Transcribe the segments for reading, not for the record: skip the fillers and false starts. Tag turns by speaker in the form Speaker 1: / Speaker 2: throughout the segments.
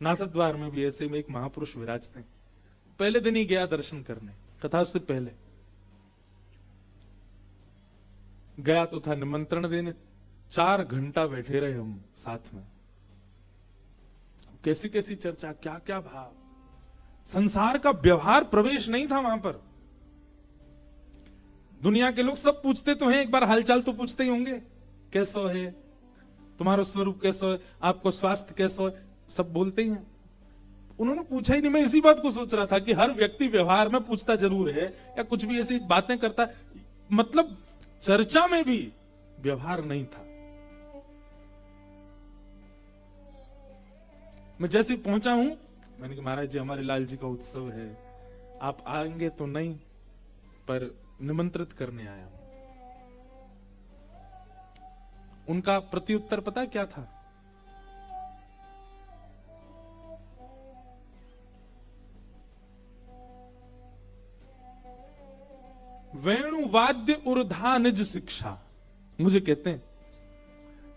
Speaker 1: नाथद्वार में भी ऐसे में एक महापुरुष विराजते हैं। पहले दिन ही गया दर्शन करने, कथा से पहले गया तो था निमंत्रण देने। 4 घंटा बैठे रहे हम साथ में। कैसी कैसी चर्चा, क्या क्या भाव, संसार का व्यवहार प्रवेश नहीं था वहां पर। दुनिया के लोग सब पूछते तो हैं, एक बार हालचाल तो पूछते ही होंगे, कैसा है तुम्हारा स्वरूप, कैसा है, आपको स्वास्थ्य कैसा है, सब बोलते ही हैं। उन्होंने पूछा ही नहीं। मैं इसी बात को सोच रहा था कि हर व्यक्ति व्यवहार में पूछता जरूर है या कुछ भी ऐसी बातें करता, मतलब चर्चा में भी व्यवहार नहीं था। मैं जैसे पहुंचा हूं, मैंने कहा महाराज जी हमारे लाल जी का उत्सव है, आप आएंगे तो नहीं पर निमंत्रित करने आया हूं। उनका प्रत्युत्तर पता क्या था? वेणुवाद्य उर्धा निज शिक्षा। मुझे कहते हैं,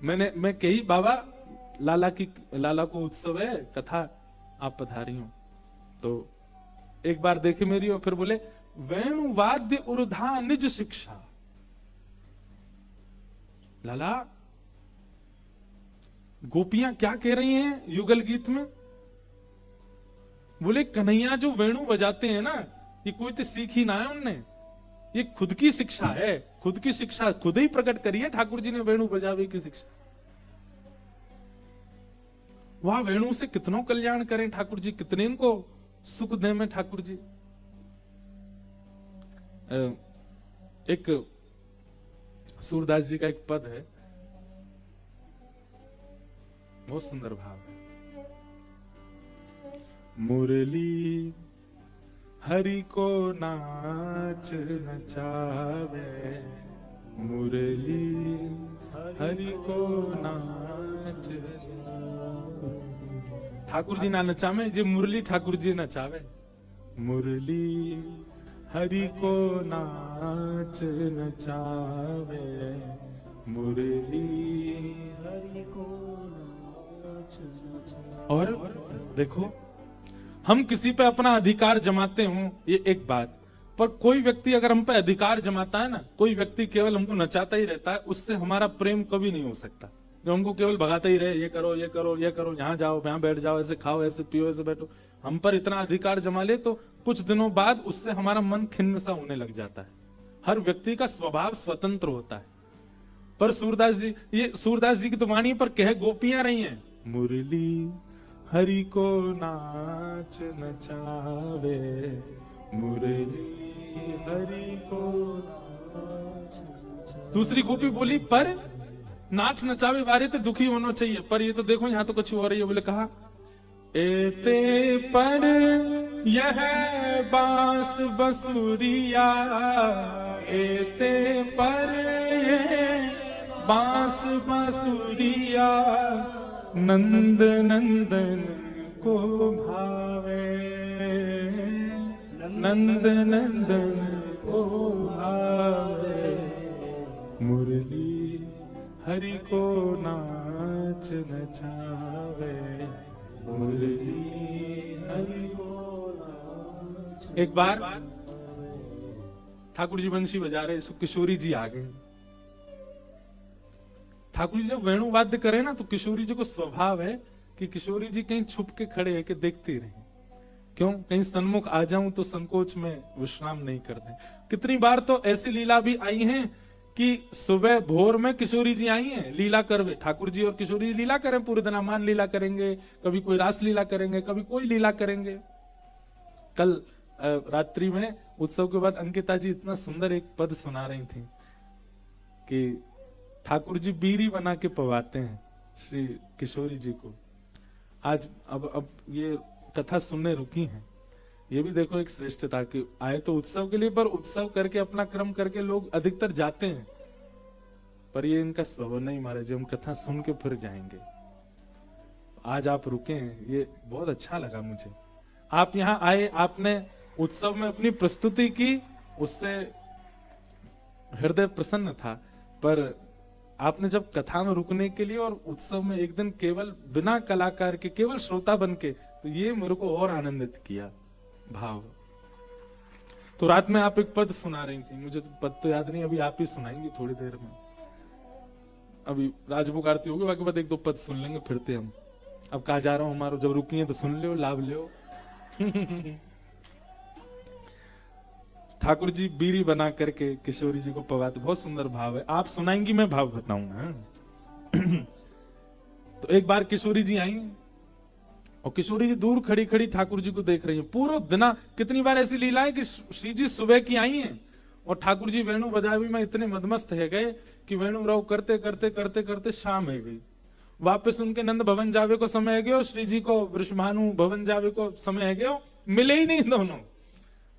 Speaker 1: मैं कही बाबा लाला को उत्सव है, कथा आप पधारी हो, तो एक बार देखे मेरी और फिर बोले वेणुवाद्य उर्धा निज शिक्षा। लाला गोपियां क्या कह रही हैं युगल गीत में? बोले कन्हैया जो वेणु बजाते हैं ना, ये कोई तो सीख ही ना है उनने, ये खुद की शिक्षा है, खुद की शिक्षा खुद ही प्रकट करी है ठाकुर जी ने वेणु बजावे की शिक्षा। वह वेणु से कितनों कल्याण करें ठाकुर जी, कितने इनको सुख दे में ठाकुर जी। एक सूरदास जी का एक पद है, बहुत सुंदर भाव है। मुरली हरि को नाच नचावे, मुरली हरि को नाच। ठाकुर जी ना नचावे, जे मुरली ठाकुर जी नचावे। मुरली हरि को नाच नचावे, मुरली हरि को नाच नचावे। और देखो, हम किसी पे अपना अधिकार जमाते हों, ये एक बात, पर कोई व्यक्ति अगर हम पे अधिकार जमाता है ना, कोई व्यक्ति केवल हमको नचाता ही रहता है, उससे हमारा प्रेम कभी नहीं हो सकता। जो हमको केवल भगाता ही रहे, ये करो ये करो ये करो, यहाँ जाओ यहाँ बैठ जाओ, ऐसे खाओ ऐसे पियो ऐसे बैठो, हम पर इतना अधिकार जमा ले तो कुछ दिनों बाद उससे हमारा मन खिन्न सा होने लग जाता है। हर व्यक्ति का स्वभाव स्वतंत्र होता है। पर सूरदास जी, ये सूरदास जी की तो वाणी पर कह गोपियां रही हैं, मुरली हरि को नाच नचावे, मुरली हरि को नाच नचावे। दूसरी गोपी बोली पर नाच नचावे वारे तो दुखी होना चाहिए, पर ये तो देखो यहाँ तो कुछ हो रही है। बोले कहा एते पर यह बांस बसुरिया, एते पर बांस बसुरिया, नंद नंदन को भावे, नंद नंदन को भावे, मुरली हरि को नाच नचावे, मुरली हरि को नाच। एक बार ठाकुर जी बंशी बजा रहे, किशोरी जी आ गए। ठाकुर जी जब वेणु वाद्य करे ना, तो किशोरी जी को स्वभाव है कि किशोरी जी कहीं छुप के खड़े है कि देखती रहे, क्यों कहीं सन्मुख आ जाऊं तो संकोच में विश्राम नहीं करते। कितनी बार तो ऐसी लीला भी आई है कि सुबह भोर में किशोरी जी आई हैं लीला करवे, ठाकुर जी और किशोरी जी लीला करें, पूरे दिन मान लीला करेंगे, कभी कोई रास लीला करेंगे, कभी कोई लीला करेंगे। कल रात्रि में उत्सव के बाद अंकिता जी इतना सुंदर एक पद सुना रही थी कि ठाकुर जी बीरी बना के पवाते हैं श्री किशोरी जी को। आज अब ये कथा सुनने रुकी हैं, ये भी देखो एक श्रेष्ठता कि आए तो उत्सव के लिए, पर उत्सव करके अपना क्रम करके लोग अधिकतर जाते हैं, पर ये इनका स्वभाव नहीं। महाराज हम कथा सुन के फिर जाएंगे, आज आप रुके हैं, ये बहुत अच्छा लगा मुझे। आप यहाँ आए, आपने उत्सव में अपनी प्रस्तुति की, उससे हृदय प्रसन्न था, पर आपने जब कथा में रुकने के लिए और उत्सव में एक दिन केवल बिना कलाकार के केवल श्रोता बन के, तो ये मेरे को और आनंदित किया भाव। तो रात में आप एक पद सुना रही थी, मुझे तो पद तो याद नहीं, अभी आप ही सुनाएंगी थोड़ी देर में। अभी राजभोग आरती होगी, बाकी बाद एक दो पद सुन लेंगे, फिरते हम। अब कहा जा रहा हूं हमारा, जब रुकी है तो सुन लो, लाभ लो। ठाकुर जी बीरी बना करके किशोरी जी को पवाते, बहुत सुंदर भाव है। आप सुनाएंगी, मैं भाव बताऊंगा। तो एक बार किशोरी जी आई और किशोरी जी दूर खड़ी खड़ी ठाकुर जी को देख रही है पूरा दिन। कितनी बार ऐसी लीला है कि श्री जी सुबह की आई हैं और ठाकुर जी वेणु बजावी में इतने मदमस्त है गए कि वेणु राव करते करते करते करते शाम है गई। वापस उनके नंद भवन जावे को समय है गयो, श्री जी को वृषभानु भवन जावे को समय है गयो, मिले ही नहीं दोनों।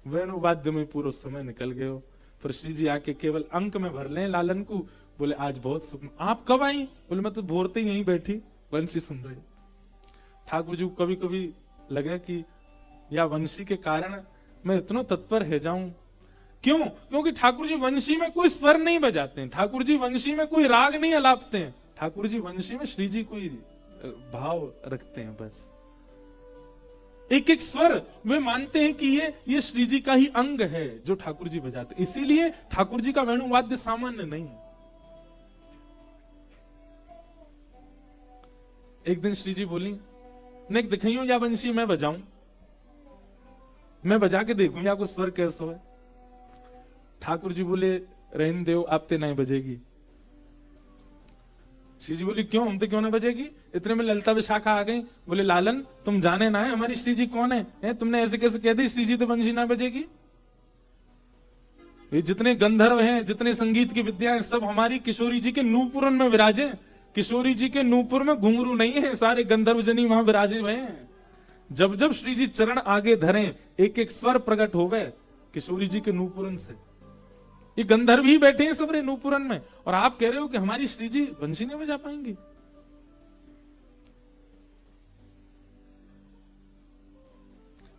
Speaker 1: वेणु वाद्य में पूरा समय निकल गयो। फिर श्री जी आके केवल अंक में भर ले लालन को, बोले आज बहुत सुख। आप कब आई? बोले मैं तो भोरते ही यहीं बैठी वंशी सुन रही। ठाकुर जी को कभी कभी लगे कि या वंशी के कारण मैं इतना तत्पर है जाऊं। क्यों? क्योंकि ठाकुर जी वंशी में कोई स्वर नहीं बजाते हैं, ठाकुर जी वंशी में कोई राग नहीं अलापते हैं, ठाकुर जी वंशी में श्री जी कोई भाव रखते हैं। बस एक एक स्वर वे मानते हैं कि ये श्री जी का ही अंग है जो ठाकुर जी बजाते, इसीलिए ठाकुर जी का वेणुवाद्य सामान्य नहीं। एक दिन श्री जी बोली, नेक दिखाइयो या वंशी मैं बजाऊं, मैं बजा के देखूं या को स्वर कैसा है। ठाकुर जी बोले रहन देव, आप ते नहीं बजेगी। श्री जी बोली क्यों, हम तो क्यों ना बजेगी। इतने में ललिता विशाखा आ गई। बोले लालन तुम जाने ना है हमारी श्री जी कौन है, तुमने ऐसे कैसे कह दी श्री जी तो वंशी ना बजेगी। ये जितने गंधर्व हैं, जितने संगीत की विद्या है, सब हमारी किशोरी जी के नूपुरन में विराजे। किशोरी जी के नूपुर में घुंघरू नहीं है, सारे गंधर्व जनी वहां विराजे हुए हैं। जब जब श्री जी चरण आगे धरे, एक एक स्वर प्रकट हो गए किशोरी जी के नूपुरन से। ये गंधर्व ही बैठे हैं सब रे नूपुरन में, और आप कह रहे हो कि हमारी श्री जी वंशी नहीं बजा पाएंगी।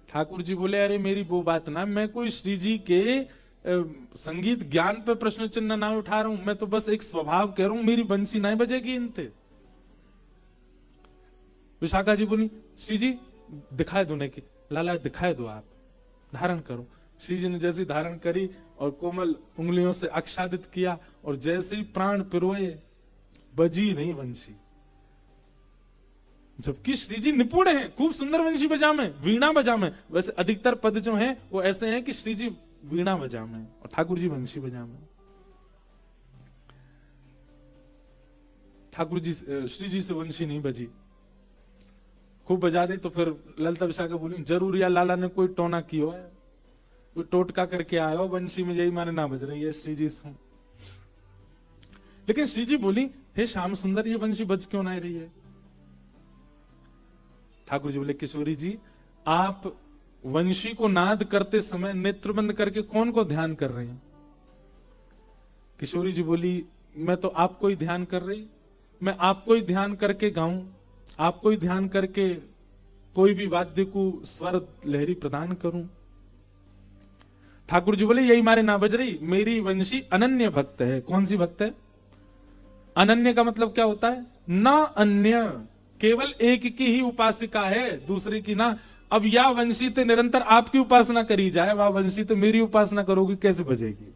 Speaker 1: ठाकुर जी बोले अरे मेरी वो बात ना, मैं कोई श्री जी के संगीत ज्ञान पे प्रश्न चिन्ह ना उठा रहा हूं, मैं तो बस एक स्वभाव कह रहा हूं, मेरी बंसी नहीं बजेगी इनते। विशाखा जी बोली श्री जी दिखाए दो, नहीं लाला दिखाए दो, आप धारण करो। श्री जी ने जैसी धारण करी और कोमल उंगलियों से आच्छादित किया, और जैसे ही प्राण पिरोए बजी नहीं वंशी। जबकि श्री जी निपुण हैं, खूब सुंदर वंशी बजामे, वीणा बजामे। वैसे अधिकतर पद जो हैं वो ऐसे हैं कि श्री जी वीणा बजामे और ठाकुर जी वंशी बजामे। ठाकुर जी श्री जी से वंशी नहीं बजी, खूब बजा दे। तो फिर ललिता विशाखा बोली जरूर या लाला ने कोई टोना किया है, कोई टोटका करके आया हो वंशी में, यही माने ना बज रही है श्री जी सुन। लेकिन श्री जी बोली हे श्याम सुंदर, ये वंशी बज क्यों ना रही है। ठाकुर जी बोले किशोरी जी आप वंशी को नाद करते समय नेत्र बंद करके कौन को ध्यान कर रहे हैं। किशोरी जी बोली मैं तो आपको ही ध्यान कर रही, मैं आपको ही ध्यान करके गाऊं, आपको ही ध्यान करके कोई भी वाद्य को स्वर लहरी प्रदान करूं। ठाकुर जी बोले यही मारे ना बज रही, मेरी वंशी अनन्य भक्त है। कौन सी भक्त है? अनन्य का मतलब क्या होता है? ना अन्य, केवल एक की ही उपासिका है, दूसरे की ना। अब या वंशी ते निरंतर आपकी उपासना करी जाए, वह वंशी तो मेरी उपासना करोगी, कैसे बजेगी।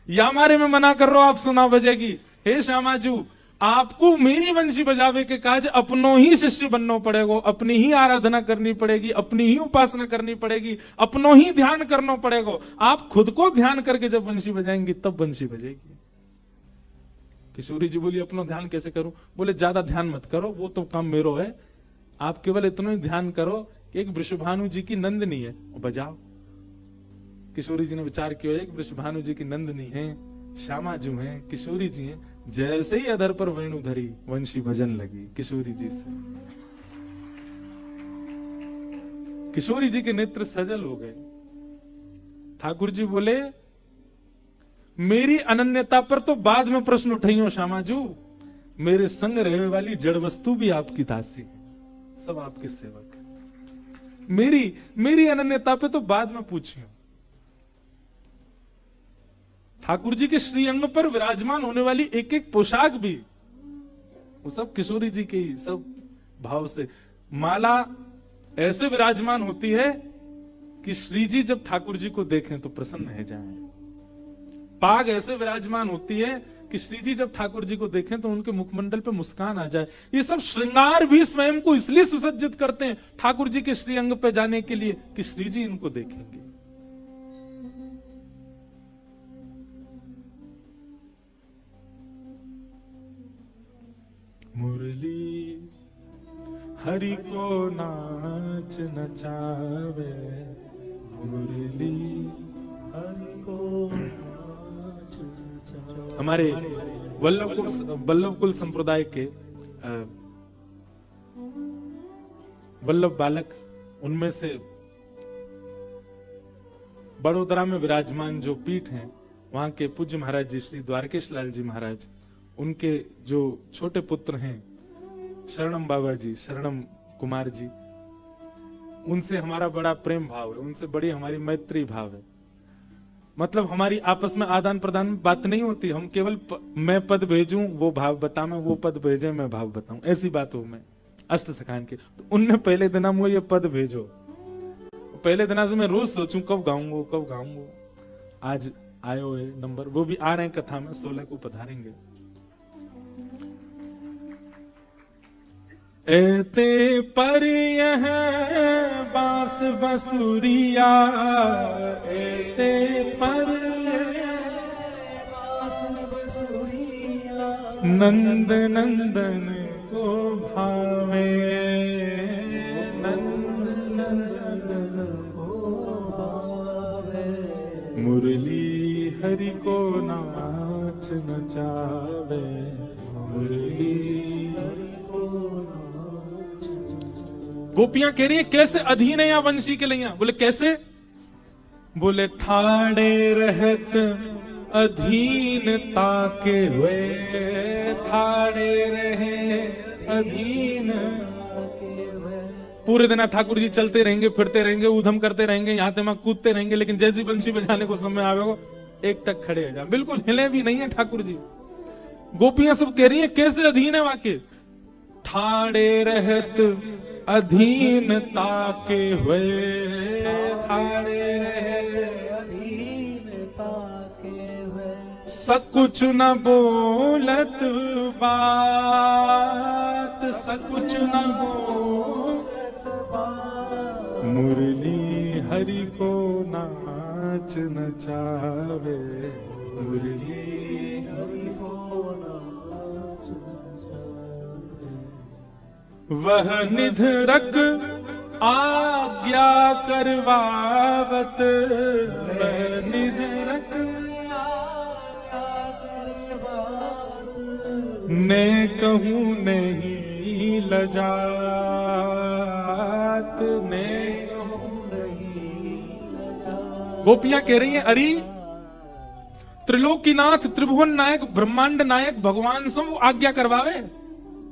Speaker 1: या मारे में मना कर रहा हूं आप सुना बजेगी। हे श्यामाजू आपको मेरी वंशी बजावे के काज अपनों ही शिष्य बनना पड़ेगा, अपनी ही आराधना करनी पड़ेगी, अपनी ही उपासना करनी पड़ेगी, अपनों ही ध्यान करना पड़ेगा। आप खुद को ध्यान करके जब वंशी बजाएंगी तब वंशी बजेगी। किशोरी जी बोली अपना ध्यान कैसे करूं। बोले ज्यादा ध्यान मत करो, वो तो काम मेरो है, आप केवल इतना ही ध्यान करो कि एक वृषभानु जी की नंदनी है और बजाओ। किशोरी जी ने विचार किया एक वृषभानु जी की नंदनी है, श्यामाजू है, किशोरी जी हैं। जैसे ही अधर पर वेणु धरी वंशी भजन लगी किशोरी जी से। किशोरी जी के नेत्र सजल हो गए। ठाकुर जी बोले मेरी अनन्यता पर तो बाद में प्रश्न उठाइयो श्यामाजू, मेरे संग रहने वाली जड़ वस्तु भी आपकी दासी है, सब आपके सेवक है। मेरी अनन्यता पे तो बाद में पूछियो। ठाकुर जी के श्रीअंग पर विराजमान होने वाली एक एक पोशाक भी वो सब किशोरी जी के ही सब भाव से। माला ऐसे विराजमान होती है कि श्री जी जब ठाकुर जी को देखें तो प्रसन्न हो जाएं। पाग ऐसे विराजमान होती है कि श्री जी जब ठाकुर जी को देखें तो उनके मुखमंडल पे मुस्कान आ जाए। ये सब श्रृंगार भी स्वयं को इसलिए सुसज्जित करते हैं ठाकुर जी के श्रीअंग पे जाने के लिए कि श्री जी इनको देखेंगे। मुरली हरि को नाच नचावे, मुरली हरि को नाच नचावे। हमारे वल्लभ कुल संप्रदाय के वल्लभ बालक, उनमें से बड़ोदरा में विराजमान जो पीठ हैं वहां के पूज्य महाराज जी श्री द्वारकेश लाल जी महाराज, उनके जो छोटे पुत्र हैं शरणम बाबा जी, शरणम कुमार जी, उनसे हमारा बड़ा प्रेम भाव है, उनसे बड़ी हमारी मैत्री भाव है। मतलब हमारी आपस में आदान प्रदान में बात नहीं होती, हम केवल मैं पद भेजूं वो भाव बताऊं, वो पद भेजे मैं भाव बताऊं, ऐसी बात हो। मैं अष्ट सखान के तो उनने पहले दिन वो ये पद भेजो, पहले दिन से मैं रोज सोचूं कब गाऊंगा। आज आयो है नंबर, वो भी आ रहे हैं कथा में, 16 को पधारेंगे। एते पर यह बांस बसुरिया, एते पर बांस बसुरिया, नंद नंदन को भावे, नंद नंदन को भावे, मुरली हरि को नाच नचावे, मुरली गोपियां कह रही है कैसे अधीन है या वंशी के लैया? बोले कैसे? बोले ठाड़े रहत अधीनता के हुए, ठाड़े रहे अधीन। पूरे दिन ठाकुर जी चलते रहेंगे, फिरते रहेंगे, ऊधम करते रहेंगे, यहाँ ते वहां कूदते रहेंगे, लेकिन जैसी बंशी बजाने को समय आवेगा एक टक खड़े हो जाए, बिल्कुल हिले भी नहीं है ठाकुर जी। गोपियां सब कह रही है कैसे अधीन है वाके? ठाड़े रहत अधीनता के हुए, ठाड़े रहे अधीनता के हुए, सकुछ न बोलत बात, सकुछ न बोलत बात, मुरली हरि को नाच नचावे, मुरली हरि को नाच नचावे। वह निधरक आज्ञा करवावत, वह निधरक आज्ञा करवावत, ने कहूं नहीं लजात, ने कहूं नहीं लजात। गोपियां कह रही हैं अरे त्रिलोकीनाथ, त्रिभुवन नायक, ब्रह्मांड नायक भगवान से वो आज्ञा करवावे,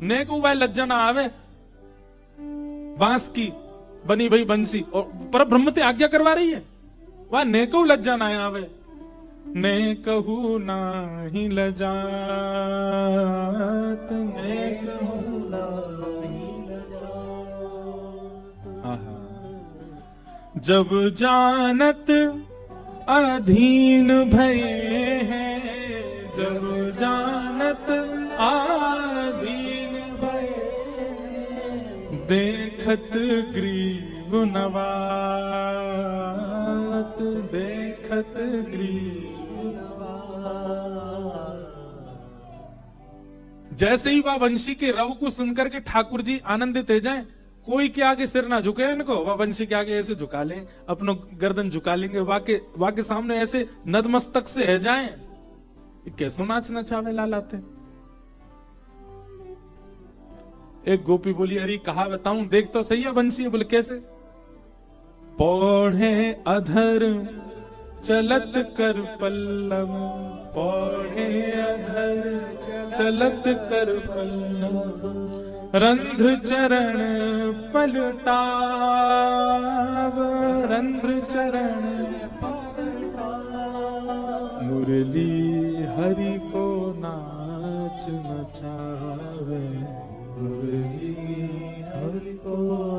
Speaker 1: ने को वह लज्जा ना आवे। बांस की बनी भई बंसी और पर ब्रह्म ते आज्ञा करवा रही है, वह ने को लज्जा ना आवे, ने कहू नाही लजात, ने कहू नाही लजात। जब जानत अधीन भये हैं, जब जानत अधीन भये, देखत ग्रीव नवात, देखत ग्रीव नवात। जैसे ही वह वंशी के रव को सुनकर के ठाकुर जी आनंदित हो जाएं, कोई के आगे सिर ना झुके इनको, वह वंशी के आगे ऐसे झुका लें, अपनो गर्दन झुका लेंगे, वाके सामने ऐसे नतमस्तक से है जाएं। कैसो नाच नचावे लालाते। एक गोपी बोली अरे कहा बताऊं, देख तो सही है बंशी है। बोले कैसे? पौढ़े अधर चलत कर पल्लव, पौढ़े अधर चलत कर पल्लव, रंध्र चरण पलटाव, रंध्र चरण पलटाव, मुरली हरि को नाच नचावे, मुरली हरि को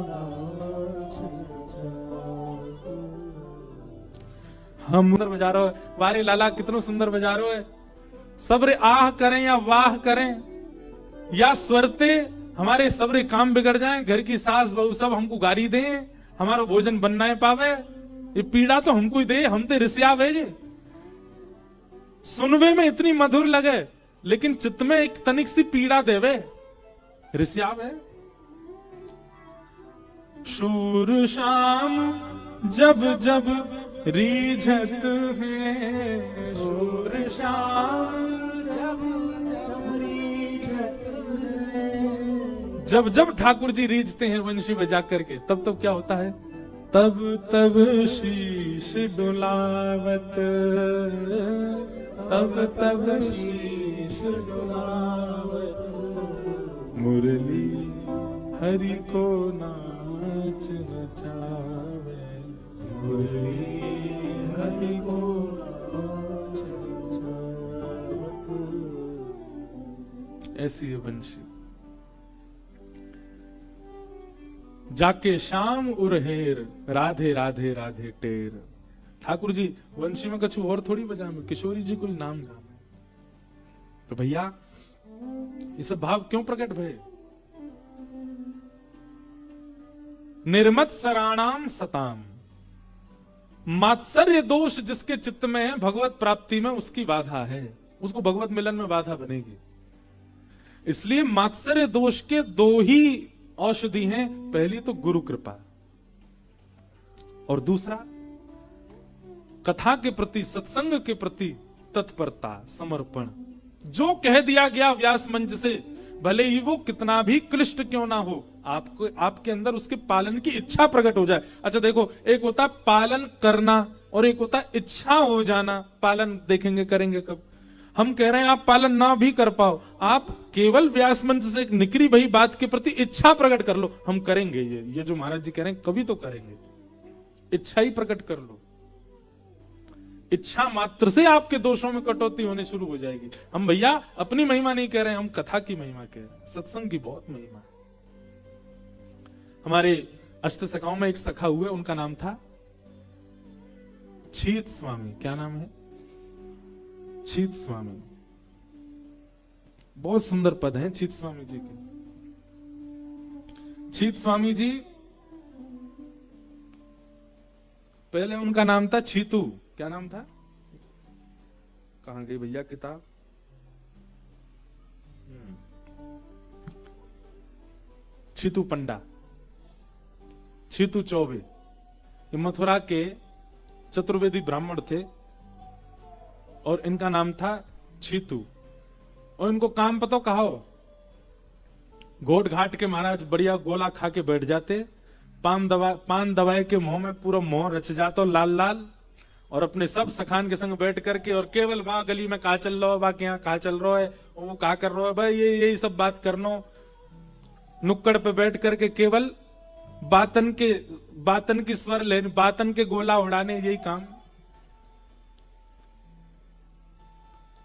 Speaker 1: नाच नचावे। हम सुंदर बजा रहे हो, वारे लाला कितनो सुंदर बजा रहे हो। सब्र आह करें या वाह करें या स्वरते हमारे सब्र काम बिगड़ जाएं, घर की सास बहू सब हमको गारी दें, हमारा भोजन बनना है पावे, ये पीड़ा तो हमको ही दे, हम तो रिसिया भेजे। सुनवे में इतनी मधुर लगे लेकिन चित्त में एक तनिक सी पीड़ा देवे, रिसियाव है। शूर शाम जब जब रीझत है, शूर शाम जब जब ठाकुर जी रीझते हैं वंशी बजा करके, तब तब क्या होता है, तब तब शीश डुलावत, तब तब शीश डुलावत, मुरली हरि को नाच नचावे, मुरली हरि को नाच नचावत। ऐसी है वंशी। जाके शाम उरहेर, राधे राधे राधे टेर। ठाकुर जी वंशी में कछु और थोड़ी बजा में, किशोरी जी कोई नाम जाने। तो भैया ये सब भाव क्यों प्रकट भय? निर्मत सराणाम सताम, मात्सर्य दोष जिसके चित्त में है भगवत प्राप्ति में उसकी बाधा है, उसको भगवत मिलन में बाधा बनेगी। इसलिए मात्सर्य दोष के दो ही औषधि हैं, पहली तो गुरु कृपा और दूसरा कथा के प्रति, सत्संग के प्रति तत्परता, समर्पण। जो कह दिया गया व्यास मंच से, भले ही वो कितना भी क्लिष्ट क्यों ना हो, आपको आपके अंदर उसके पालन की इच्छा प्रकट हो जाए। अच्छा देखो, एक होता पालन करना और एक होता इच्छा हो जाना। पालन देखेंगे करेंगे कब? हम कह रहे हैं आप पालन ना भी कर पाओ, आप केवल व्यास मंच से निकली वही बात के प्रति इच्छा प्रकट कर लो, हम करेंगे। ये जो महाराज जी कह रहे हैं कभी तो करेंगे, इच्छा ही प्रकट कर लो। इच्छा मात्र से आपके दोषों में कटौती होने शुरू हो जाएगी। हम भैया अपनी महिमा नहीं कह रहे हैं, हम कथा की महिमा कह रहे हैं, सत्संग की बहुत महिमा है। हमारे अष्ट सखाओं में एक सखा हुए, उनका नाम था छीत स्वामी। क्या नाम है? छीत स्वामी। बहुत सुंदर पद हैं छीत स्वामी जी के। छीत स्वामी जी, पहले उनका नाम था छीतू। क्या नाम था? कहां गई भैया किताब? छीतू पंडा, छीतू चौबे। ये मथुरा के चतुर्वेदी ब्राह्मण थे और इनका नाम था छीतू। और इनको काम पता कहा हो, घोट घाट के महाराज बढ़िया गोला खा के बैठ जाते, पान दवाए के मुंह में पूरा मुंह रच जाता लाल लाल, और अपने सब सखान के संग बैठ करके और केवल वहां गली में कहा चल रहा है, बाकी यहाँ कहा चल रहा है, वो कहा कर रहा है, भाई यही सब बात करना। नुक्कड़ पे बैठ करके केवल बातन की स्वर लेने, बातन के गोला उड़ाने, यही काम।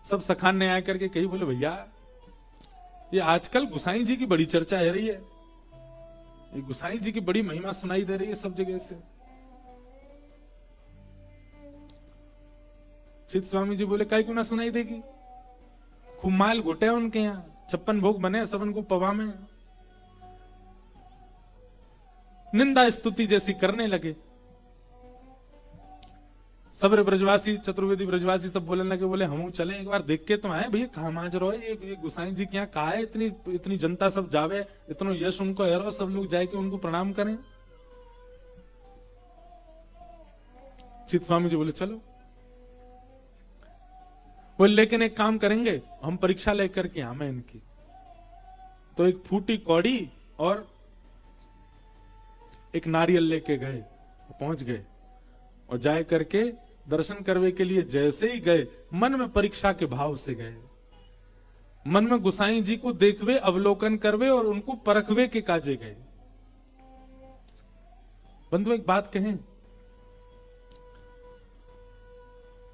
Speaker 1: सब सखान ने आकर के कही, बोले भैया ये आजकल गुसाई जी की बड़ी चर्चा हो रही है, ये गुसाई जी की बड़ी महिमा सुनाई दे रही है सब जगह से। चित स्वामी जी बोले काहे क्यों ना सुनाई देगी, खूब माल घुटे उनके यहाँ, 56 भोग बने सब उनको पवा में। निंदा स्तुति जैसी करने लगे। सब ब्रजवासी, चतुर्वेदी ब्रजवासी सब बोलने लगे, बोले हम चले एक बार देख के तो आए भैया, कहा माज रहो, ये गुसाई जी के यहाँ कहा है, इतनी जनता सब जावे, इतना यश उनको है, सब लोग जाके उनको प्रणाम करें। चित स्वामी जी बोले चलो। बोले लेकिन एक काम करेंगे, हम परीक्षा लेकर के आवे इनकी। तो एक फूटी कौड़ी और एक नारियल लेके गए, पहुंच गए और जाए करके दर्शन करने के लिए जैसे ही गए, मन में परीक्षा के भाव से गए, मन में गुसाई जी को देखवे, अवलोकन करवे और उनको परखवे के काजे गए। बंधु एक बात कहें,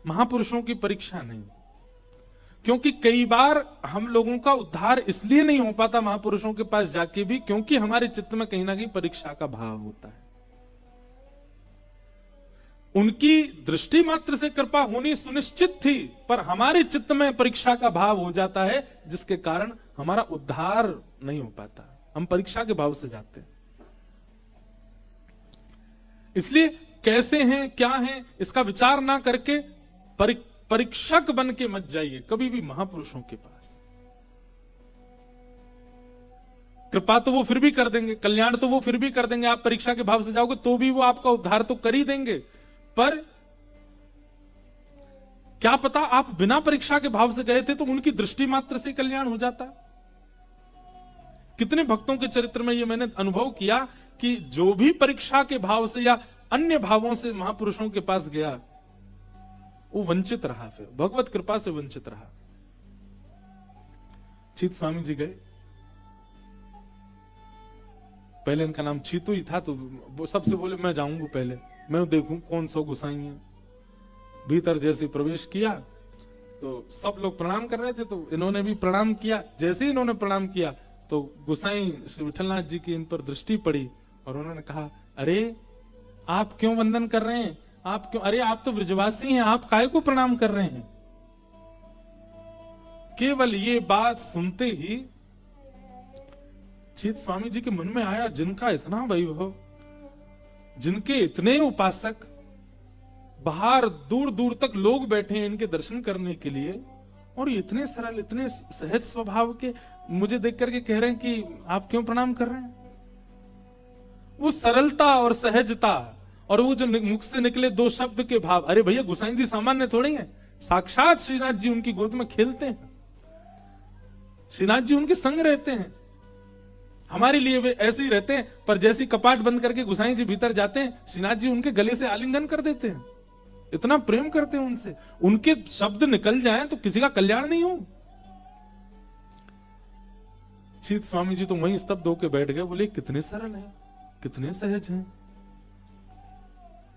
Speaker 1: महापुरुषों की परीक्षा नहीं। क्योंकि कई बार हम लोगों का उद्धार इसलिए नहीं हो पाता महापुरुषों के पास जाके भी, क्योंकि हमारे चित्त में कहीं ना कहीं परीक्षा का भाव होता है। उनकी दृष्टि मात्र से कृपा होनी सुनिश्चित थी, पर हमारे चित्त में परीक्षा का भाव हो जाता है, जिसके कारण हमारा उद्धार नहीं हो पाता। हम परीक्षा के भाव से जाते हैं। इसलिए कैसे हैं, क्या हैं, इसका विचार ना करके परीक्षक बन के मत जाइए कभी भी महापुरुषों के पास। कृपा तो वो फिर भी कर देंगे, कल्याण तो वो फिर भी कर देंगे। आप परीक्षा के भाव से जाओगे तो भी वो आपका उद्धार तो कर ही देंगे, पर क्या पता आप बिना परीक्षा के भाव से गए थे तो उनकी दृष्टि मात्र से कल्याण हो जाता। कितने भक्तों के चरित्र में ये मैंने अनुभव किया कि जो भी परीक्षा के भाव से या अन्य भावों से महापुरुषों के पास गया वो वंचित रहा, फिर भगवत कृपा से वंचित रहा। चीत स्वामी जी गए, पहले इनका नाम चीतू ही था, तो वो सबसे बोले मैं जाऊंगा पहले, मैं देखूं कौन सो गुसाई है। भीतर जैसे प्रवेश किया तो सब लोग प्रणाम कर रहे थे, तो इन्होंने भी प्रणाम किया। जैसे ही इन्होंने प्रणाम किया तो गुसाई श्री विठलनाथ जी की इन पर दृष्टि पड़ी और उन्होंने कहा, अरे आप क्यों वंदन कर रहे हैं, आप क्यों, अरे आप तो ब्रजवासी हैं, आप काहे को प्रणाम कर रहे हैं। केवल ये बात सुनते ही चीत स्वामी जी के मन में आया, जिनका इतना वैभव, जिनके इतने उपासक, बाहर दूर दूर तक लोग बैठे हैं इनके दर्शन करने के लिए, और इतने सरल, इतने सहज स्वभाव के मुझे देख करके कह रहे हैं कि आप क्यों प्रणाम कर रहे हैं। वो सरलता और सहजता और वो जो मुख से निकले दो शब्द के भाव, अरे भैया गुसाई जी सामान्य थोड़े हैं, साक्षात श्रीनाथ जी उनकी गोद में खेलते हैं, श्रीनाथ जी उनके संग रहते हैं। हमारे लिए वे ऐसे ही रहते हैं, पर जैसी कपाट बंद करके गुसाई जी भीतर जाते हैं, श्रीनाथ जी उनके गले से आलिंगन कर देते हैं, इतना प्रेम करते हैं उनसे। उनके शब्द निकल जाएं तो किसी का कल्याण नहीं हो। चीत स्वामी जी तो वहीं स्तब्ध होकर बैठ गए, बोले कितने सरल हैं, कितने सहज हैं।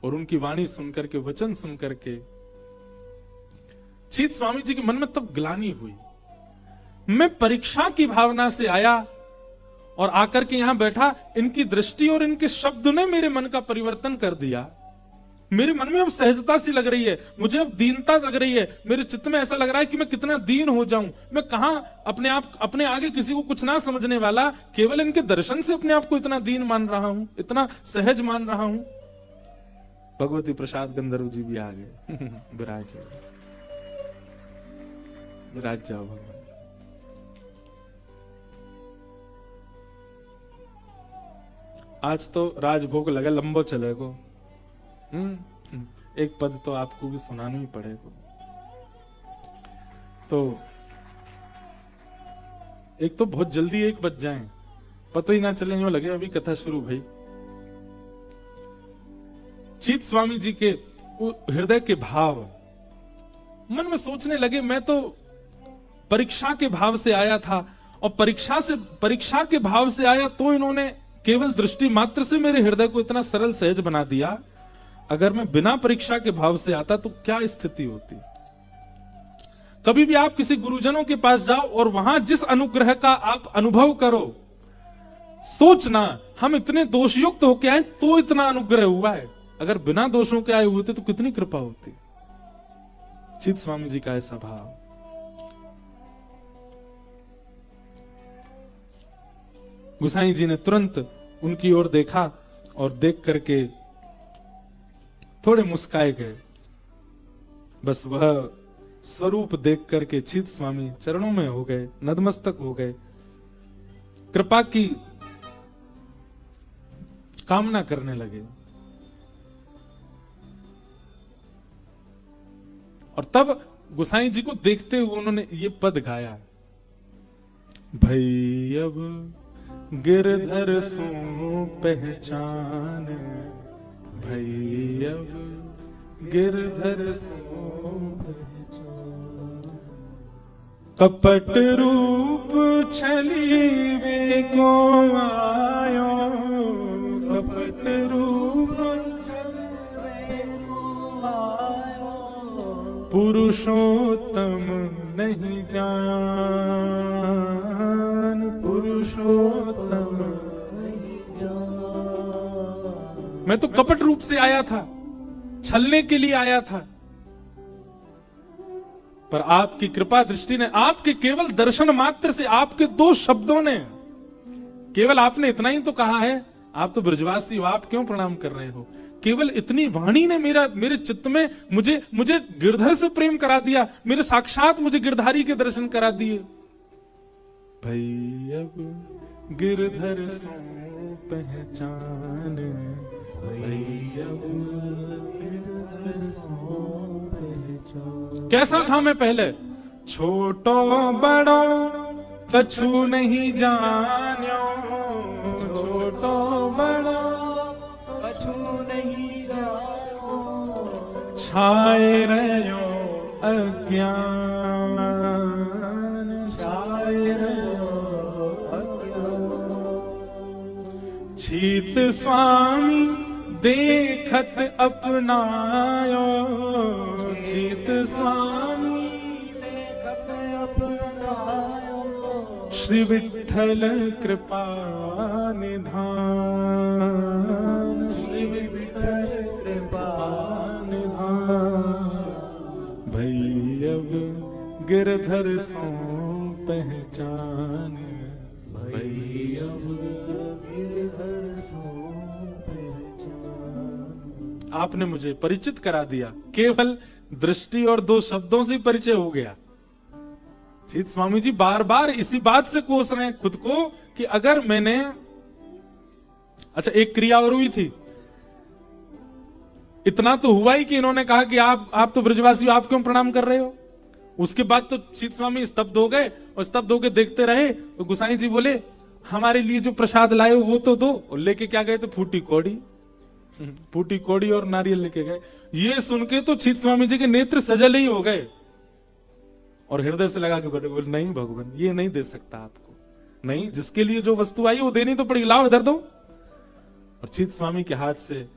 Speaker 1: और उनकी वाणी सुनकर के, वचन सुनकर के चीत स्वामी जी के मन में तब ग्लानि हुई। मैं परीक्षा की भावना से आया और आकर के यहां बैठा, इनकी दृष्टि और इनके शब्द ने मेरे मन का परिवर्तन कर दिया। मेरे मन में अब सहजता सी लग रही है, मुझे अब दीनता लग रही है, मेरे चित्त में ऐसा लग रहा है कि मैं कितना दीन हो जाऊं। मैं कहां अपने आगे किसी को कुछ ना समझने वाला, केवल इनके दर्शन से अपने आप को इतना दीन मान रहा हूं, इतना सहज मान रहा हूं। भगवती प्रसाद गंधर्व जी भी आ गए। विराज जाओ भगवान। आज तो राजभोग लगा, लंबो चलेगो। एक पद तो आपको भी सुनाना ही पड़ेगा। तो एक तो बहुत जल्दी 1 बज जाए, पता ही ना चले, यूं लगे अभी कथा शुरू भई। चीत स्वामी जी के हृदय के भाव मन में सोचने लगे, मैं तो परीक्षा के भाव से आया था, और परीक्षा के भाव से आया तो इन्होंने केवल दृष्टि मात्र से मेरे हृदय को इतना सरल सहज बना दिया। अगर मैं बिना परीक्षा के भाव से आता तो क्या स्थिति होती। कभी भी आप किसी गुरुजनों के पास जाओ और वहां जिस अनुग्रह का आप अनुभव करो, सोचना हम इतने दोषयुक्त होके आए तो इतना अनुग्रह हुआ है, अगर बिना दोषों के आए हुए थे तो कितनी कृपा होती। चीत स्वामी जी का ऐसा भाव। गुसाई जी ने तुरंत उनकी ओर देखा और देख करके थोड़े मुस्काए गए। बस वह स्वरूप देख करके चीत स्वामी चरणों में हो गए, नतमस्तक हो गए, कृपा की कामना करने लगे। और तब गुसाई जी को देखते हुए उन्होंने ये पद गाया, भई अब गिरधर सो पहचान, भई अब गिरधर सो पहचान, कपट रूप छली वे को आयो, कपट रूप छली वे को आयो, पुरुषोत्तम नहीं जान, पुरुषोत्तम नहीं जान। मैं तो कपट रूप से आया था, छलने के लिए आया था, पर आपकी कृपा दृष्टि ने, आपके केवल दर्शन मात्र से, आपके 2 शब्दों ने, केवल आपने इतना ही तो कहा है, आप तो ब्रजवासी हो, आप क्यों प्रणाम कर रहे हो, केवल इतनी वाणी ने मेरे चित्त में मुझे गिरधर से प्रेम करा दिया, मेरे साक्षात मुझे गिरधारी के दर्शन करा दिए। भाई अब गिरधर सो पहचान, भाई अब गिरधर सो पहचान। कैसा था मैं पहले, छोटो बड़ो कछु नहीं जान्यो, छोटो बड़ो कछु नहीं जानो, छाए रहो अज्ञान, छाए रहो अज्ञान। छीत स्वामी देखत अपनायो, छीत स्वामी देखत अपनायो, श्री विठ्ठल कृपा निधान, श्री विठ्ठल कृपा निधान। भई अब गिरधर सो पहचान, भई अब गिरधर सो पहचान। आपने मुझे परिचित करा दिया, केवल दृष्टि और 2 शब्दों से परिचय हो गया। सीत स्वामी जी बार बार इसी बात से कोस रहे हैं खुद को कि अगर मैंने, अच्छा एक क्रिया और हुई थी, इतना तो हुआ ही कि इन्होंने कहा कि आप तो ब्रजवासी हो, आप क्यों प्रणाम कर रहे हो। उसके बाद तो सीत स्वामी स्तब्ध हो गए, और स्तब्ध होकर देखते रहे, तो गुसाई जी बोले हमारे लिए जो प्रसाद लाए हो वो तो दो, और लेके क्या गए थे, फूटी कौड़ी, फूटी कौड़ी और नारियल लेके गए। ये सुन के तो सीत स्वामी जी के नेत्र सजल ही हो गए, और हृदय से लगा के बैठे, बोले नहीं भगवान ये नहीं दे सकता आपको, नहीं, जिसके लिए जो वस्तु आई वो देनी तो पड़ेगी, लाओ इधर दो। और सीत स्वामी के हाथ से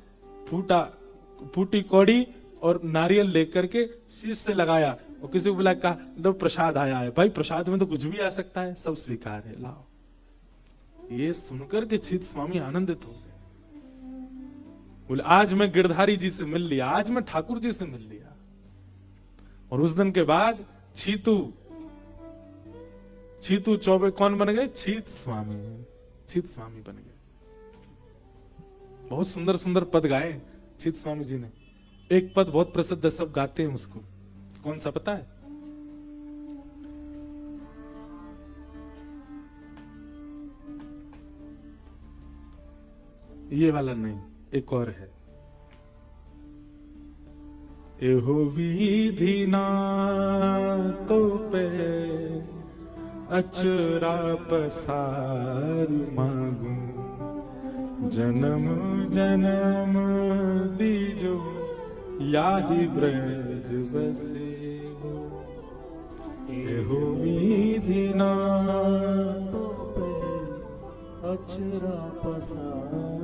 Speaker 1: फूटी कौड़ी और नारियल लेकर के शीश से लगाया, और किसी को बुला कहा दो प्रसाद आया है। भाई प्रसाद में तो कुछ भी आ सकता है, सब स्वीकार है, लाओ। ये सुनकर के सीत स्वामी आनंदित हो गए, बोले आज मैं गिरधारी जी से मिल लिया, आज मैं ठाकुर जी से मिल लिया। और उस दिन के बाद छीतू चौबे कौन बन गए, छीत स्वामी बन गए। बहुत सुंदर सुंदर पद गाए छीत स्वामी जी ने। एक पद बहुत प्रसिद्ध है, सब गाते हैं उसको, कौन सा पता है? ये वाला नहीं, एक और है। एहो विधि ना तो पे अचरा पसार मांगू, जन्म जन्म दीजो याहि ब्रज बसे। एहो विधि ना तो पे अचरा पसार,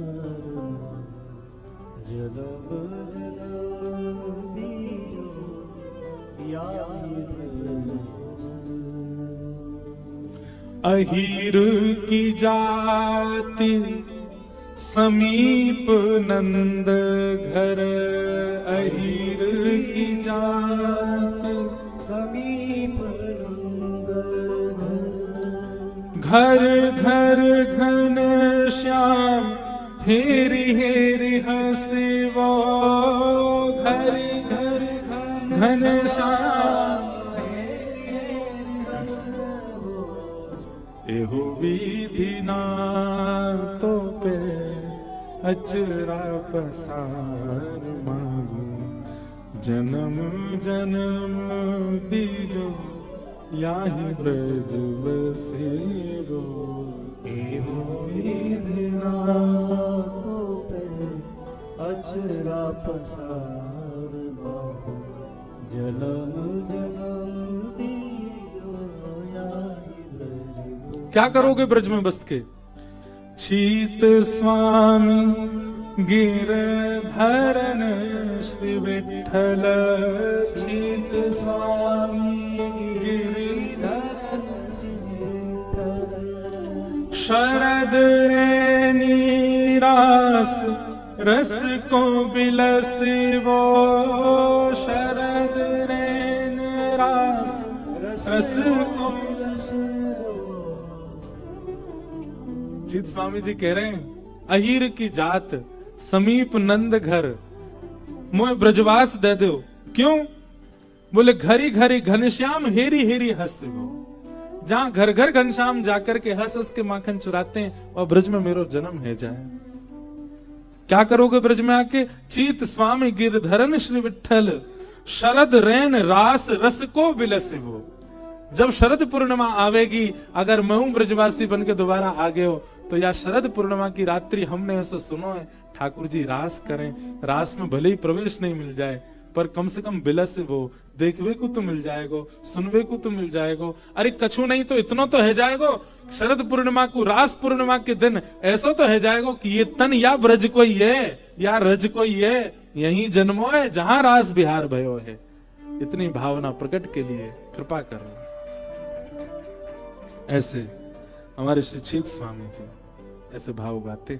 Speaker 1: जन्म जन्म दीजो याहि ब्रज। अहीर की जाति समीप नंद घर, अहीर की जाति समीप नंद घर, घर घन श्याम हेरी हेरी हंसी वो, घर घर घन श्याम एहो विधि ना तो पे अचरा पसार मांगू, जन्म जन्म दीजो याहि ब्रज बसेरो। एहो विधि ना तो पे अचरा पसार मांगू, जन्म जन्म दीजो याहि। क्या करोगे ब्रज में बस के? छीत स्वामी गिरधरन श्री विठ्ठल चित स्वामी गिरिधरन शरद रे नीरास रस को बिलसिवो शरद रे नीरास रस को चित स्वामी जी कह रहे हैं, अहीर की जात समीप नंद घर मोह ब्रजवास दे दो। क्यों? बोले घरी घरी घनश्याम हेरी हेरी हंस वो। जहां घर घर घनश्याम जाकर के हंस हंस के माखन चुराते हैं और ब्रज में मेरो जन्म है जाए। क्या करोगे ब्रज में आके? चीत स्वामी गिरधरन श्री विठ्ठल शरद रैन रास रस को बिलसे वो। जब शरद पूर्णिमा आवेगी, अगर मैं हूं ब्रजवासी बन के दोबारा आ गए हो, तो या शरद पूर्णिमा की रात्रि हमने ऐसा सुनो है ठाकुर जी रास करें। रास में भले ही प्रवेश नहीं मिल जाए, पर कम से कम बिलस वो देखवे को तो मिल जाएगो, सुनवे को तो मिल जाएगो। अरे कछु नहीं तो इतना तो है जाएगो, शरद पूर्णिमा को रास पूर्णिमा के दिन ऐसा तो है जाएगो कि ये तन या ब्रज कोई है या रज कोई है, यही जन्मो है जहां रास बिहार भयो है। इतनी भावना प्रकट के लिए कृपा करो। ऐसे हमारे श्री चीत स्वामी जी ऐसे भाव गाते।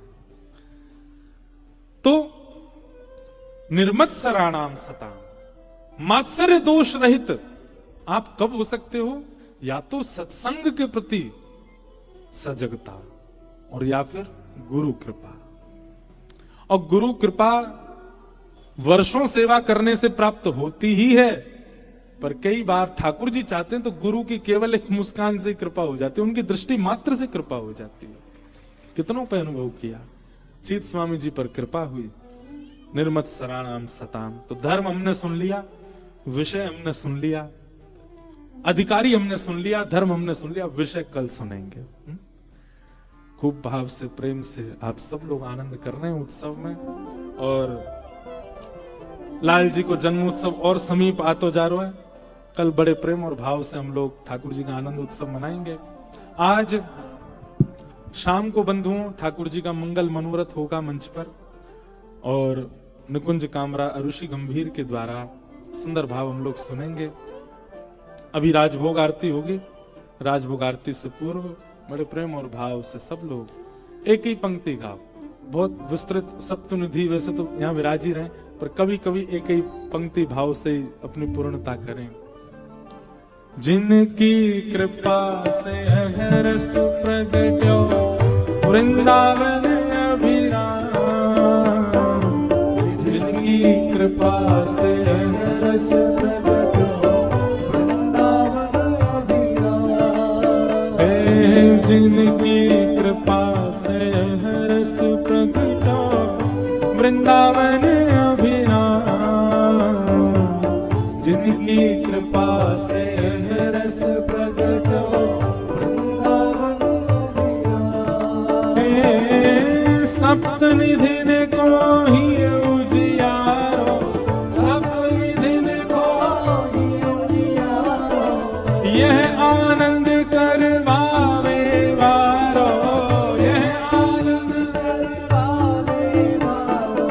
Speaker 1: तो निर्मत्सराणाम सताम, मात्सर्य दोष रहित आप कब हो सकते हो? या तो सत्संग के प्रति सजगता और या फिर गुरु कृपा। और गुरु कृपा वर्षों सेवा करने से प्राप्त होती ही है, पर कई बार ठाकुर जी चाहते हैं तो गुरु की केवल एक मुस्कान से कृपा हो जाती है, उनकी दृष्टि मात्र से कृपा हो जाती है। कितनों पे अनुभव किया, चीत स्वामी जी पर कृपा हुई। निर्मत्सराणाम सताम, तो धर्म हमने सुन लिया, विषय हमने सुन लिया, अधिकारी हमने सुन लिया, धर्म हमने सुन लिया, विषय कल सुनेंगे। खूब भाव से प्रेम से आप सब लोग आनंद कर रहे हैं उत्सव में, और लाल जी को जन्मोत्सव और समीप आ तो जा रहा है। कल बड़े प्रेम और भाव से हम लोग ठाकुर जी का आनंद उत्सव मनाएंगे। आज शाम को बंधुओं ठाकुर जी का मंगल मनोरथ होगा मंच पर, और निकुंज कामरा अरुषि गंभीर के द्वारा सुंदर भाव हम लोग सुनेंगे। अभी राजभोग आरती होगी, राजभोग आरती से पूर्व बड़े प्रेम और भाव से सब लोग एक ही पंक्ति गाओ। बहुत विस्तृत सप्तनिधि वैसे तो यहाँ विराज ही रहे, पर कभी कभी एक ही पंक्ति भाव से अपनी पूर्णता करें। जिनकी कृपा से रस प्रगट्यो वृंदावन अभिराम, जिनकी कृपा से रस प्रगट्यो वृंदावन अभिराम, जिनकी कृपा से रस प्रगट्यो वृंदावन अभिराम, जिनकी कृपा से रस प्रगट्यो वृंदावन अभिराम। सप्तनिधि ने को ही उजियारो, सप्तनिधि ने को ही उजियारो, यह आनंद करवावे वारो, यह आनंद करवावे वारो,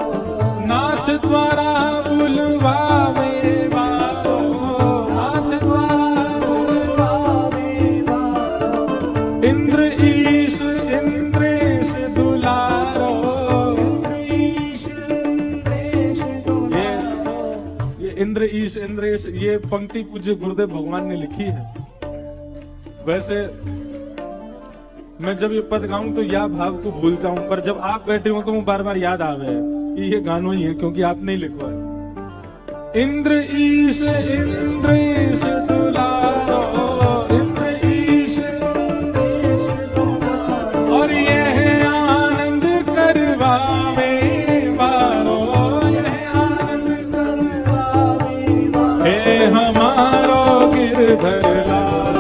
Speaker 1: नाथ द्वारा बुलवावे वारो, नाथ द्वारा बुलवावे वारो, इंद्र ईश इंद्रेश दुलारो, इंद्रेश इंद्रेश दुलारो। ये इंद्र ईश इंद्रेश ये पंक्ति पूज्य गुरुदेव भगवान ने लिखी है। वैसे मैं जब ये पद गाऊं तो या भाव को भूल जाऊं, पर जब आप बैठे हो तो मुझे बार बार याद आवे ये गानों ही है, क्योंकि आपने ही लिखवा है। इंद्र ईश इंद्रेश दुलारो, इंद्र ईश इंद्रेश दुलारो, और यह आनंद करवावे वारो, यह आनंद करवावे वारो, हे हमारो गिरधर लाल,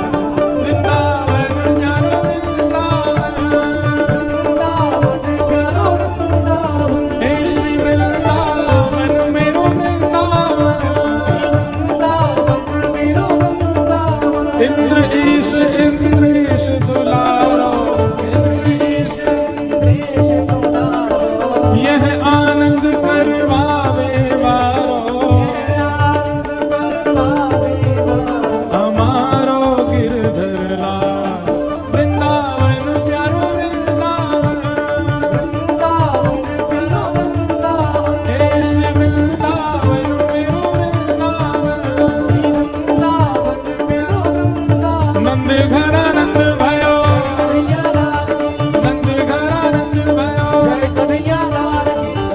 Speaker 1: वृंदावन जानो वृंदावन, हे श्री वृंदावन मेरो वृंदावन, वृंदावन मेरो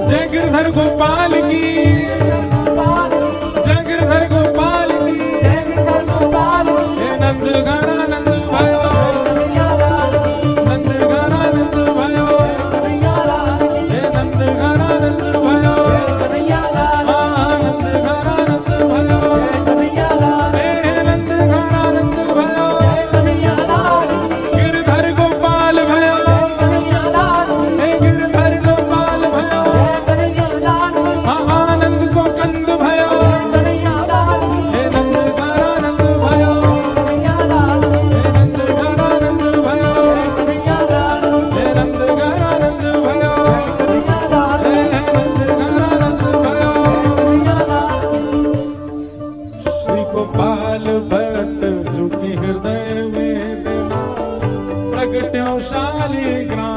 Speaker 1: जय गिरधर गोपाल की, जय गिरधर गोपाल की, हे नंद गणानंद भयो, नंद गणानंद भयो, हे नंद गणानंद भयो, नंद गणानंद भयो, हे नंद गणानंद भयो, गिरधर गोपाल भयो, हे गिरधर गोपाल भयो, आनंद को कंद भयो, हे नंद गणानंद भयो, हे नंद गणानंद भयो, हे नंद गणानंद भयो, हे नंद गणानंद भयो। श्री गोपाल भक्त झुकी हृदय वेदना, प्रगट्यो शालिग्राम।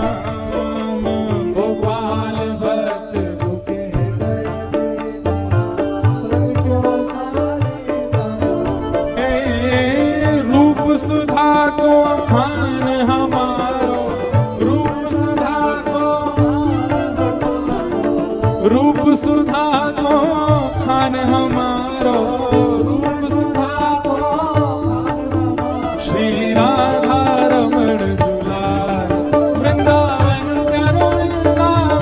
Speaker 1: गोपाल भक्त झुके हृदय रूप सुधा को खान हमारो, रूप सुधा को, रूप सुधा को खान हमारो, रूप सुधा को श्री राधा रमण दुलार, वृंदावन प्यारो वृंदावन,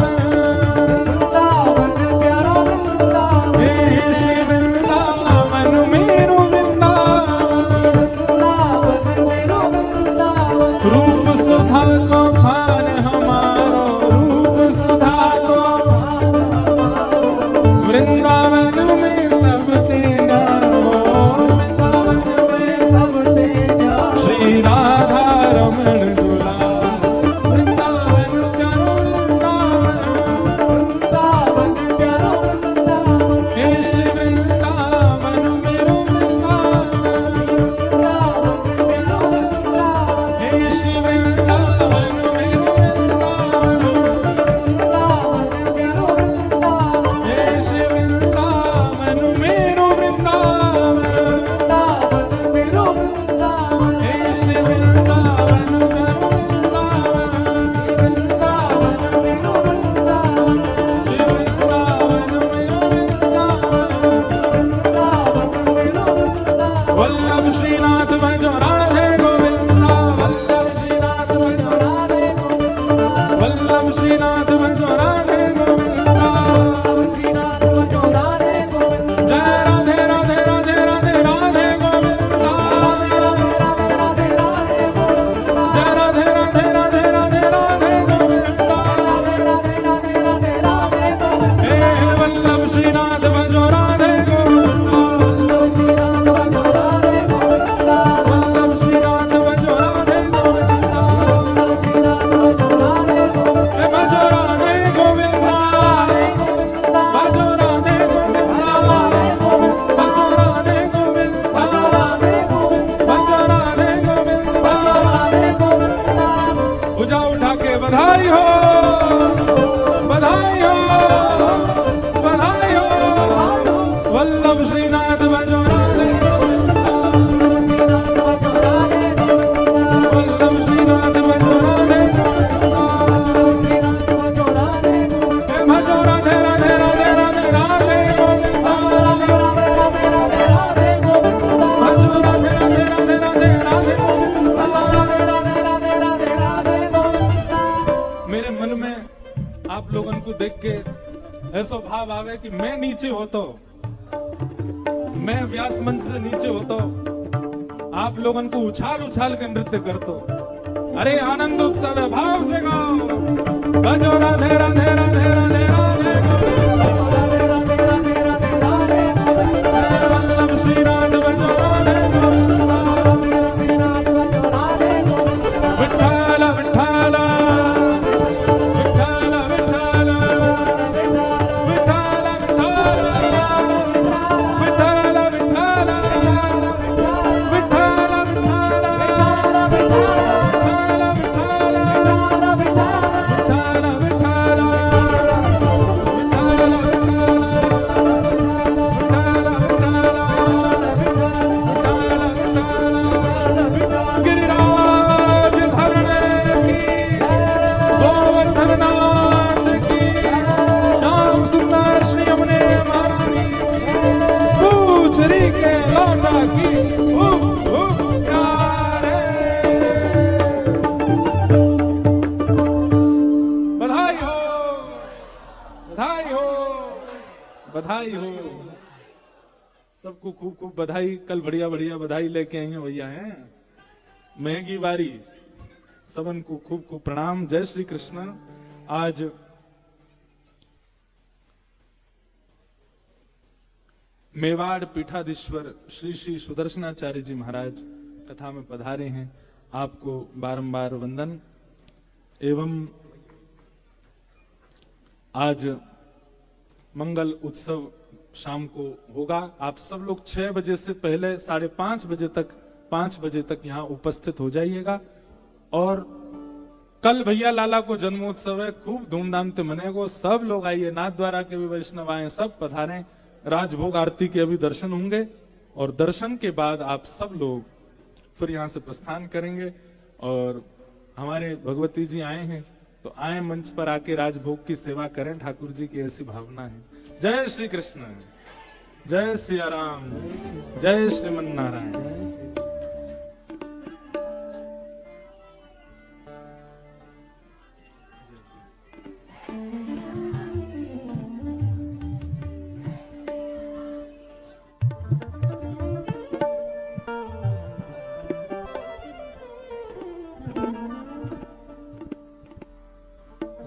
Speaker 1: हे श्री वृंदावन मेरो वृंदावन, रूप सुधा को खान हमारो, रूप सुधा को वृंदावन में सब तेरा हो, वृंदावन में सब तेरा, श्री राधा रमण दुलार, वृंदावन प्यारो वृंदावन, हे श्री वृंदावन मेरो वृंदावन, हे श्री वृंदावन मेरो वृंदावन, हे श्री वृंदावन मेरो वृंदावन, हे श्री वृंदावन मेरो वृंदावन, श्री वृंदावन मेरो वृंदावन। वल्लभ श्रीनाथ भजो राधे गोविंदा, वल्लभ श्रीनाथ भजो राधे गोविंदा, वल्लभ श्रीनाथ भजो राधे गोविंदा, जय राधे राधे राधे राधे राधे गोविंदा, जय राधे राधे राधे राधे राधे गोविंदा, हे वल्लभ श्रीनाथ भजो राधे गोविंदा, वल्लभ श्रीनाथ भजो राधे गोविंदा, हे भजो राधे गोविंदा, भजो राधे गोविंदा, भजो राधे गोविंदा, भजो राधे गोविंदा। भुजा उठा के बधाई हो, बधाई हो, बधाई हो, वल्लभ श्रीनाथ भजो राधे गोविंदा, वल्लभ श्रीनाथ भजो राधे गोविंदा, हे भजो राधे राधे राधे राधे राधे गोविंदा, भजो राधे राधे राधे राधे राधे गोविंदा। मेरे मन में आप लोगन को देख के ऐसा भाव आवे कि मैं नीचे होता, मैं व्यास मंच से नीचे होता, आप लोगन को उछाल उछाल के नृत्य करतो। अरे आनंद उत्सव है, भाव से गाओ, भजो राधे राधे राधे राधे राधे वल्लभ श्रीनाथ भजो राधे गोविंदा, विठ्ठल विठ्ठल विठ्ठल विठ्ठल विठ्ठल विठ्ठल विठ्ठल विठ्ठल विठ्ठल बधाई हो। सबको खूब खूब बधाई। कल बढ़िया बढ़िया बधाई लेके आई हैं भैया हैं। महंगी बारी सबन को खूब खूब प्रणाम। जय श्री कृष्ण। आज मेवाड़ पीठाधीश्वर श्री श्री सुदर्शनाचार्य जी महाराज कथा में पधारे हैं। आपको बारंबार वंदन। एवं आज मंगल उत्सव शाम को होगा। आप सब लोग 6 बजे से पहले 5:30 बजे तक 5 बजे तक यहाँ उपस्थित हो जाइएगा। और कल भैया लाला को जन्मोत्सव है, खूब धूमधाम से मनेगा। सब लोग आइए, नाथ द्वारा के भी वैष्णव आए, सब पधारें। राजभोग आरती के अभी दर्शन होंगे और दर्शन के बाद आप सब लोग फिर यहाँ से प्रस्थान करेंगे। और हमारे भगवती जी आए हैं तो आए मंच पर आके राजभोग की सेवा करें। ठाकुर जी की ऐसी भावना है। जय श्री कृष्ण, जय सिया राम, जय श्रीमन नारायण।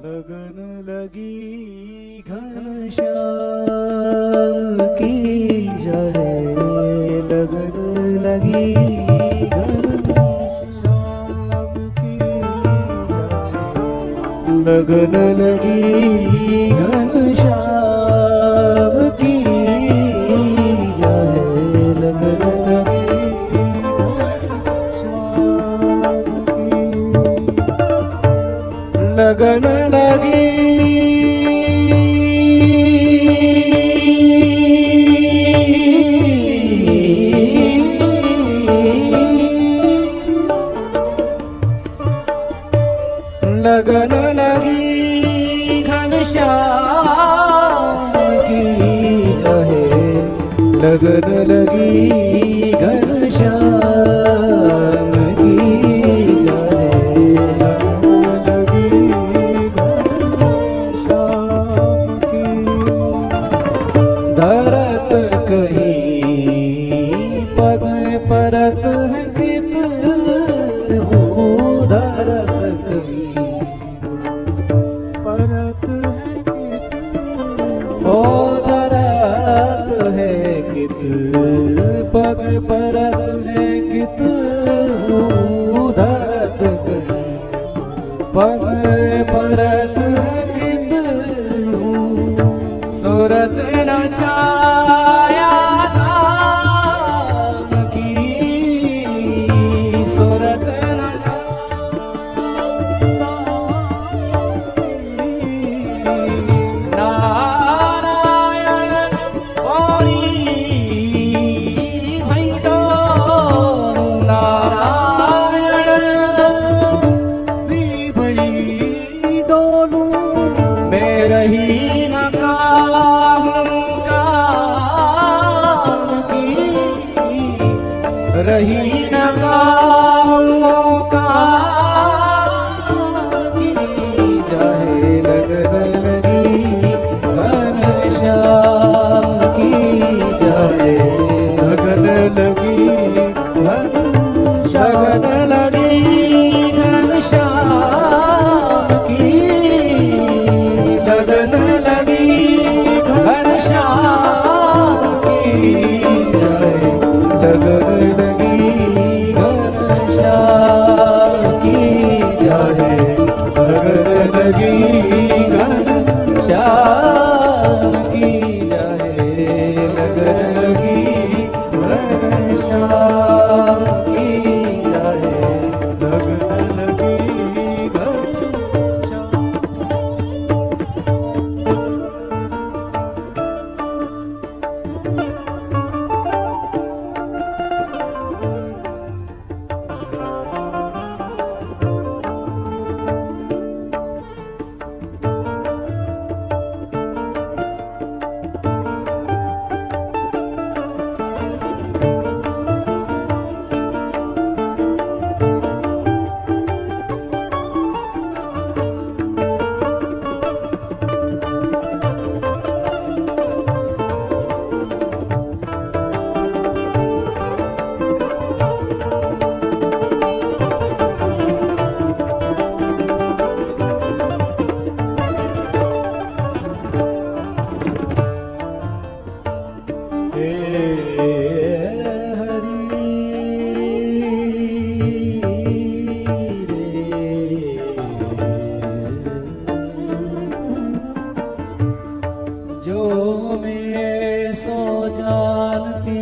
Speaker 2: लगन लगी घनश्याम की जय, लगन लगी घनश्याम की जय, लगन लगी घनश्याम की जय, लगन लगी लगन लगी लगन लगी घनश्याम की जय, लगन लगी घनश्याम की जय, धरत कहीं पग परत है कित हो, धरत कहीं परत है कित हो, धरत है कित पग परत है कित हो, धरत कहीं पग परत है कित हो, सूरत न छाया धाम की, सूरत न छाया नारायण गौरी भैटो, नारायण भैटो मैं रही न का में सो जानती